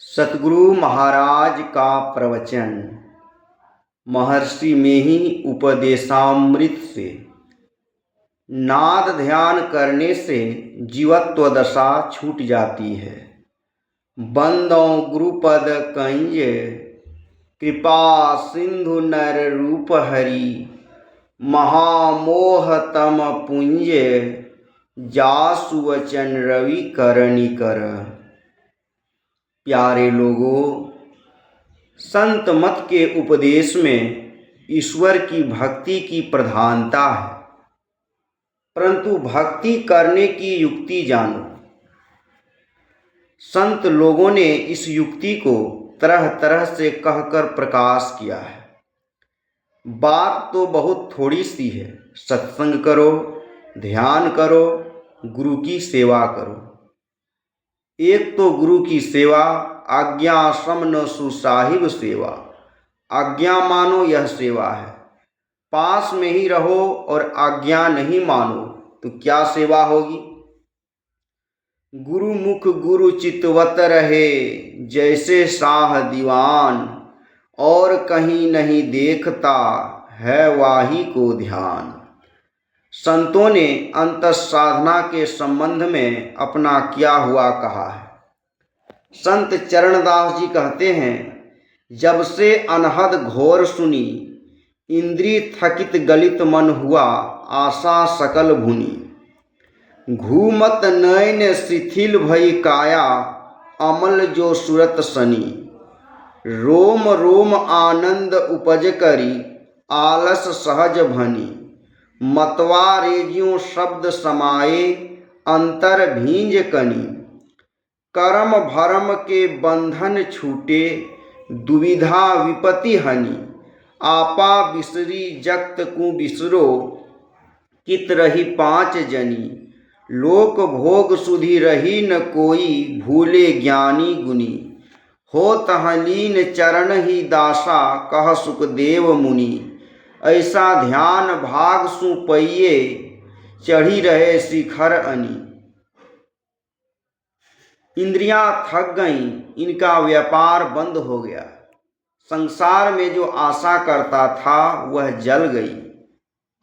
सतगुरु महाराज का प्रवचन। महर्षि में ही उपदेशामृत से। नाद ध्यान करने से जीवत्व दशा छूट जाती है। बंदों गुरुपद कंज कृपा सिंधु नर रूप हरि। महामोह तम पुंज जासु वचन रवि करणी कर। प्यारे लोगों, संत मत के उपदेश में ईश्वर की भक्ति की प्रधानता है, परंतु भक्ति करने की युक्ति जानो। संत लोगों ने इस युक्ति को तरह तरह से कहकर प्रकाश किया है। बात तो बहुत थोड़ी सी है। सत्संग करो, ध्यान करो, गुरु की सेवा करो। एक तो गुरु की सेवा, आज्ञा समन सुसाहिब सेवा। आज्ञा मानो यह सेवा है। पास में ही रहो और आज्ञा नहीं मानो तो क्या सेवा होगी। गुरु मुख गुरु चितवत रहे, जैसे शाह दीवान। और कहीं नहीं देखता है वाही को ध्यान। संतों ने अंत साधना के संबंध में अपना किया हुआ कहा है। संत चरणदास जी कहते हैं, जब से अनहद घोर सुनी, इंद्रिय थकित गलित मन हुआ, आशा सकल भुनी। घूमत नयन शिथिल भई काया, अमल जो सुरत सनी। रोम रोम आनंद उपज करी, आलस सहज भनी। मतवा रेजियों शब्द समाये, अंतर भींज कनी। करम भरम के बंधन छूटे, दुविधा विपति हनी। आपा बिसरी जगत को बिसरो, कित रही पांच जनी। लोक भोग सुधि रही न कोई, भूले ज्ञानी गुनी। हो तहलीन चरण ही दासा, कह सुखदेव मुनि। ऐसा ध्यान भाग सु पइये, चढ़ी रहे शिखर अनी। इंद्रियां थक गईं, इनका व्यापार बंद हो गया। संसार में जो आशा करता था वह जल गई।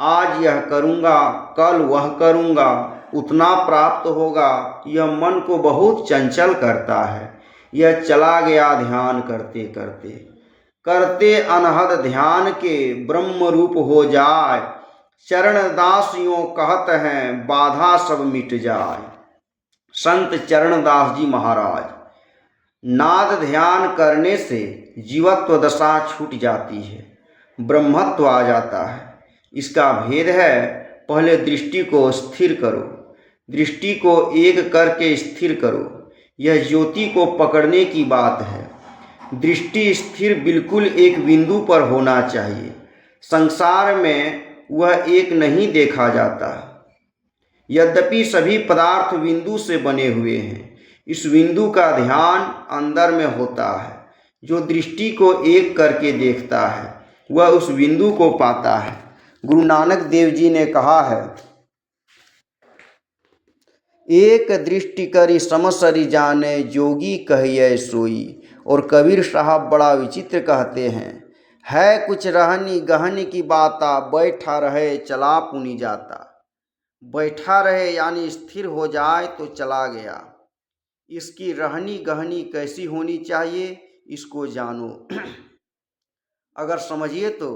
आज यह करूँगा, कल वह करूँगा, उतना प्राप्त होगा, यह मन को बहुत चंचल करता है। यह चला गया ध्यान करते करते करते। अनहद ध्यान के ब्रह्म रूप हो जाए। चरणदास यों कहत हैं, बाधा सब मिट जाए। संत चरणदास जी महाराज। नाद ध्यान करने से जीवत्व दशा छूट जाती है, ब्रह्मत्व आ जाता है। इसका भेद है, पहले दृष्टि को स्थिर करो। दृष्टि को एक करके स्थिर करो। यह ज्योति को पकड़ने की बात है। दृष्टि स्थिर बिल्कुल एक बिंदु पर होना चाहिए। संसार में वह एक नहीं देखा जाता। यद्यपि सभी पदार्थ बिंदु से बने हुए हैं, इस बिंदु का ध्यान अंदर में होता है। जो दृष्टि को एक करके देखता है वह उस बिंदु को पाता है। गुरु नानक देव जी ने कहा है, एक दृष्टि करी समसरि जाने, जोगी कहिए सोई। और कबीर साहब बड़ा विचित्र कहते हैं, है कुछ रहनी गहनी की बाता, बैठा रहे चला पुनी जाता। बैठा रहे यानी स्थिर हो जाए तो चला गया। इसकी रहनी गहनी कैसी होनी चाहिए, इसको जानो। अगर समझिए तो,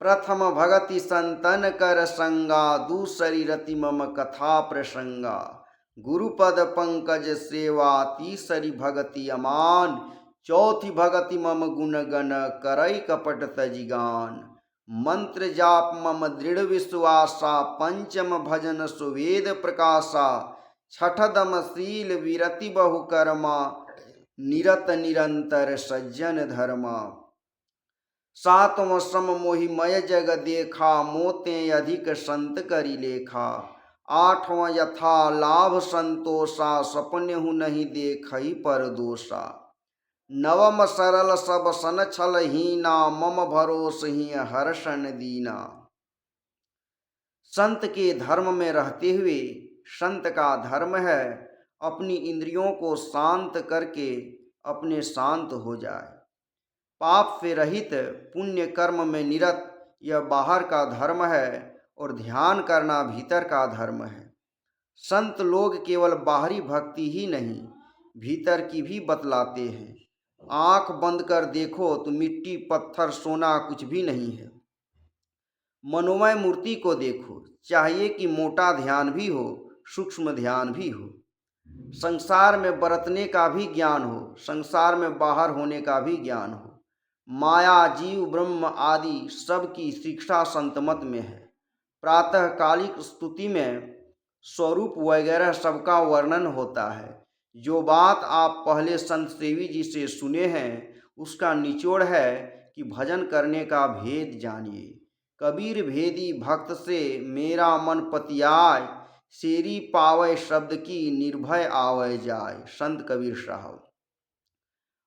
प्रथम भगति संतन कर संगा, दूसरी रति मम कथा प्रसंगा। गुरुपद पंकज सेवा, तीसरी भगति अमान। चौथी भगति मम गुण गण, करई कपट तजिगान। मंत्र जाप मम दृढ़ विश्वासा, पंचम भजन सुवेद प्रकाशा। छठदम शील विरति बहु कर्मा, निरत निरंतर सज्जन धर्मा। सातवां सम मोहि मय जग देखा, मोते अधिक संत करी लेखा। आठवां यथा लाभ संतोषा, सपनेहु नहीं देखई पर दोषा। नवम सरल सब सन छल हीना, मम भरोस ही हर्षण दीना। संत के धर्म में रहते हुए, संत का धर्म है अपनी इंद्रियों को शांत करके अपने शांत हो जाए। पाप से रहित पुण्य कर्म में निरत यह बाहर का धर्म है और ध्यान करना भीतर का धर्म है। संत लोग केवल बाहरी भक्ति ही नहीं, भीतर की भी बतलाते हैं। आंख बंद कर देखो तो मिट्टी, पत्थर, सोना कुछ भी नहीं है। मनोमय मूर्ति को देखो, चाहिए कि मोटा ध्यान भी हो, सूक्ष्म ध्यान भी हो। संसार में बरतने का भी ज्ञान हो, संसार में बाहर होने का भी ज्ञान हो। माया, जीव, ब्रह्म आदि सब की शिक्षा संतमत में है। प्रातःकालिक स्तुति में स्वरूप वगैरह सबका वर्णन होता है। जो बात आप पहले संत सेवी जी से सुने हैं उसका निचोड़ है कि भजन करने का भेद जानिए। कबीर भेदी भक्त से मेरा मन पतियाय, शेरी पावै शब्द की निर्भय आवै जाय। संत कबीर साहब।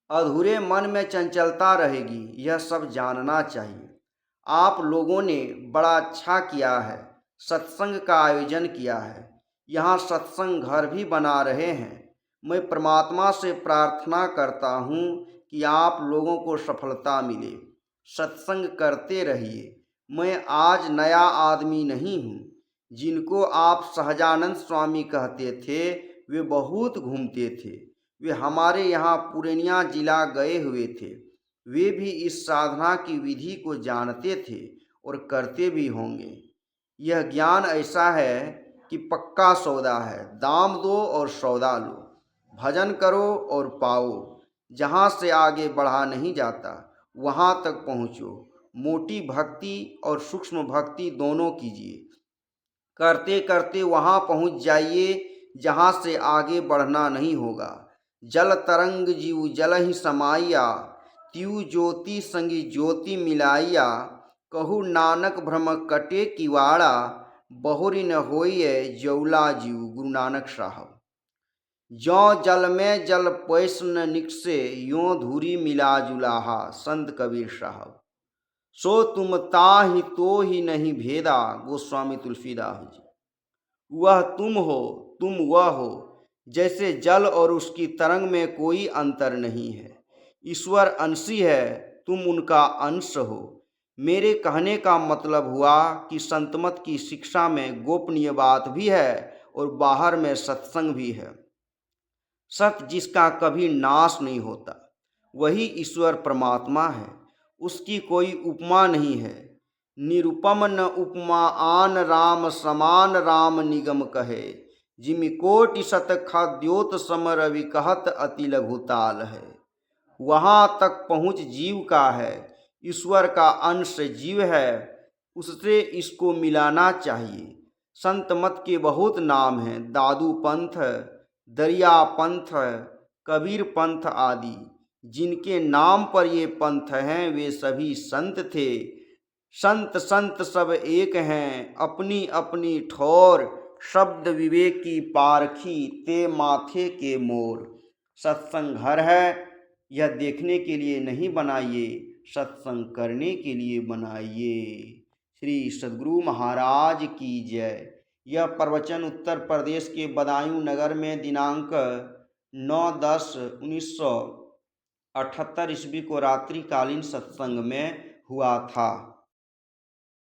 अधूरे मन में चंचलता रहेगी, यह सब जानना चाहिए। आप लोगों ने बड़ा अच्छा किया है, सत्संग का आयोजन किया है। यहाँ सत्संग घर भी बना रहे हैं। मैं परमात्मा से प्रार्थना करता हूँ कि आप लोगों को सफलता मिले। सत्संग करते रहिए। मैं आज नया आदमी नहीं हूँ। जिनको आप सहजानंद स्वामी कहते थे वे बहुत घूमते थे। वे हमारे यहाँ पूर्णिया जिला गए हुए थे। वे भी इस साधना की विधि को जानते थे और करते भी होंगे। यह ज्ञान ऐसा है कि पक्का सौदा है। दाम दो और सौदा लो, भजन करो और पाओ। जहाँ से आगे बढ़ा नहीं जाता वहाँ तक पहुँचो। मोटी भक्ति और सूक्ष्म भक्ति दोनों कीजिए। करते करते वहाँ पहुँच जाइए जहाँ से आगे बढ़ना नहीं होगा। जल तरंग जीव जल ही समाइया, त्यू ज्योति संगी ज्योति मिलाइया। कहू नानक भ्रम कटे किवाड़ा, बहुरी न होइए जौला जीव। गुरु नानक साहब। ज्यों जल में जल पैस न निकसे, यों धूरी मिला जुलाहा। संत कबीर साहब। सो तुम ताहि तो ही नहीं भेदा। गोस्वामी तुलसीदास जी। वह तुम हो, तुम वह हो। जैसे जल और उसकी तरंग में कोई अंतर नहीं है। ईश्वर अंशी है, तुम उनका अंश हो। मेरे कहने का मतलब हुआ कि संतमत की शिक्षा में गोपनीय बात भी है और बाहर में सत्संग भी है। सत जिसका कभी नाश नहीं होता वही ईश्वर परमात्मा है। उसकी कोई उपमा नहीं है। निरुपम न उपमा आन राम, समान राम निगम कहे। जिमि कोटि सत खाद्योत सम रवि, कहत अति लघुताल है। वहाँ तक पहुँच जीव का है। ईश्वर का अंश जीव है, उससे इसको मिलाना चाहिए। संत मत के बहुत नाम हैं। दादू पंथ, दरिया पंथ, कबीर पंथ आदि। जिनके नाम पर ये पंथ हैं वे सभी संत थे। संत संत सब एक हैं, अपनी अपनी ठोर। शब्द विवेक की पारखी, ते माथे के मोर। सत्संग घर है, यह देखने के लिए नहीं बनाइए, सत्संग करने के लिए बनाइए। श्री सद्गुरु महाराज की जय। यह प्रवचन उत्तर प्रदेश के बदायूं नगर में दिनांक 9/10/1978 ईस्वी को रात्रिकालीन सत्संग में हुआ था।